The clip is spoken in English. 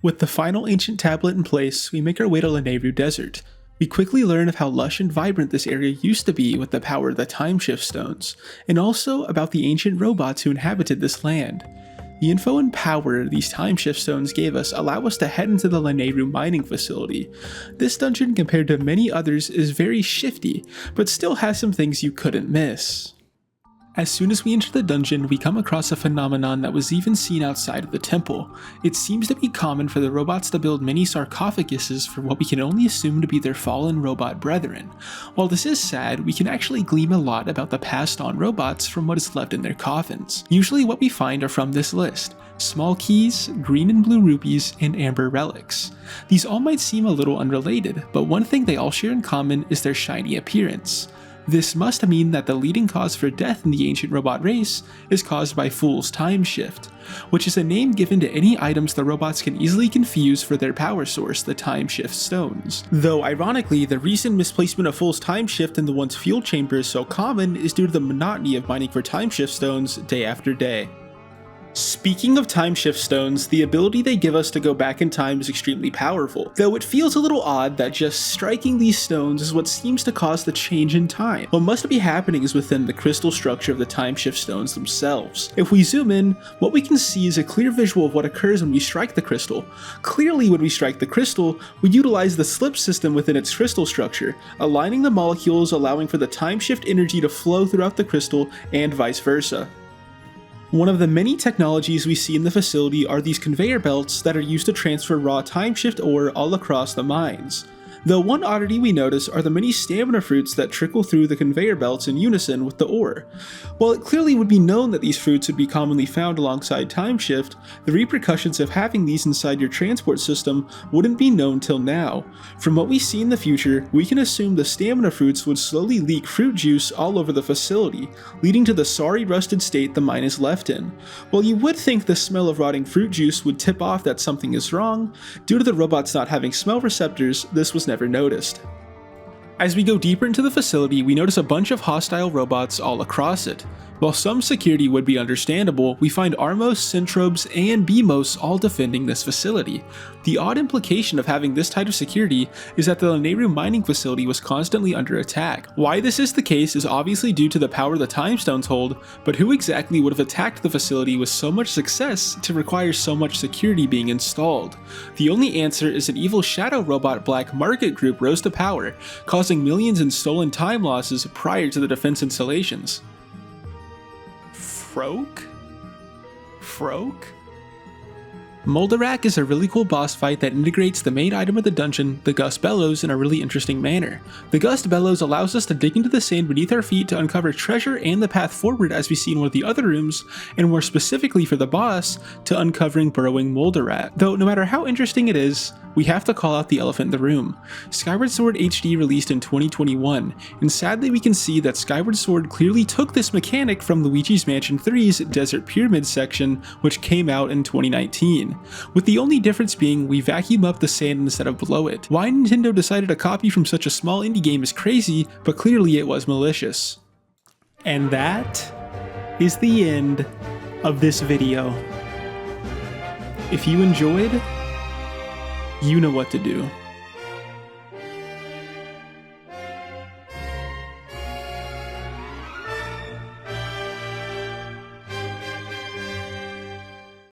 With the final ancient tablet in place, we make our way to Lanayru Desert. We quickly learn of how lush and vibrant this area used to be with the power of the timeshift stones, and also about the ancient robots who inhabited this land. The info and power these timeshift stones gave us allow us to head into the Lanayru mining facility. This dungeon, compared to many others, is very shifty, but still has some things you couldn't miss. As soon as we enter the dungeon, we come across a phenomenon that was even seen outside of the temple. It seems to be common for the robots to build many sarcophaguses for what we can only assume to be their fallen robot brethren. While this is sad, we can actually glean a lot about the passed on robots from what is left in their coffins. Usually what we find are from this list: small keys, green and blue rupees, and amber relics. These all might seem a little unrelated, but one thing they all share in common is their shiny appearance. This must mean that the leading cause for death in the ancient robot race is caused by Fool's Timeshift, which is a name given to any items the robots can easily confuse for their power source, the Timeshift stones. Though ironically, the recent misplacement of Fool's Timeshift in the once fuel chamber is so common is due to the monotony of mining for Timeshift stones day after day. Speaking of timeshift stones, the ability they give us to go back in time is extremely powerful, though it feels a little odd that just striking these stones is what seems to cause the change in time. What must be happening is within the crystal structure of the timeshift stones themselves. If we zoom in, what we can see is a clear visual of what occurs when we strike the crystal. Clearly, when we strike the crystal, we utilize the slip system within its crystal structure, aligning the molecules, allowing for the timeshift energy to flow throughout the crystal and vice versa. One of the many technologies we see in the facility are these conveyor belts that are used to transfer raw timeshift ore all across the mines. Though one oddity we notice are the many stamina fruits that trickle through the conveyor belts in unison with the ore. While it clearly would be known that these fruits would be commonly found alongside timeshift, the repercussions of having these inside your transport system wouldn't be known till now. From what we see in the future, we can assume the stamina fruits would slowly leak fruit juice all over the facility, leading to the sorry rusted state the mine is left in. While you would think the smell of rotting fruit juice would tip off that something is wrong, due to the robots not having smell receptors, this was never noticed. As we go deeper into the facility, we notice a bunch of hostile robots all across it. While some security would be understandable, we find Armos, Centrobes, and Beamos all defending this facility. The odd implication of having this type of security is that the Lanayru mining facility was constantly under attack. Why this is the case is obviously due to the power the time stones hold, but who exactly would have attacked the facility with so much success to require so much security being installed? The only answer is an evil shadow robot black market group rose to power, causing millions in stolen time losses prior to the defense installations. Froak? Moldarak is a really cool boss fight that integrates the main item of the dungeon, the Gust Bellows, in a really interesting manner. The Gust Bellows allows us to dig into the sand beneath our feet to uncover treasure and the path forward as we see in one of the other rooms, and more specifically for the boss, to uncovering burrowing Moldarak. Though no matter how interesting it is, we have to call out the elephant in the room. Skyward Sword HD released in 2021, and sadly we can see that Skyward Sword clearly took this mechanic from Luigi's Mansion 3's Desert Pyramid section, which came out in 2019. With the only difference being we vacuum up the sand instead of below it. Why Nintendo decided to copy from such a small indie game is crazy, but clearly it was malicious. And that is the end of this video. If you enjoyed, you know what to do.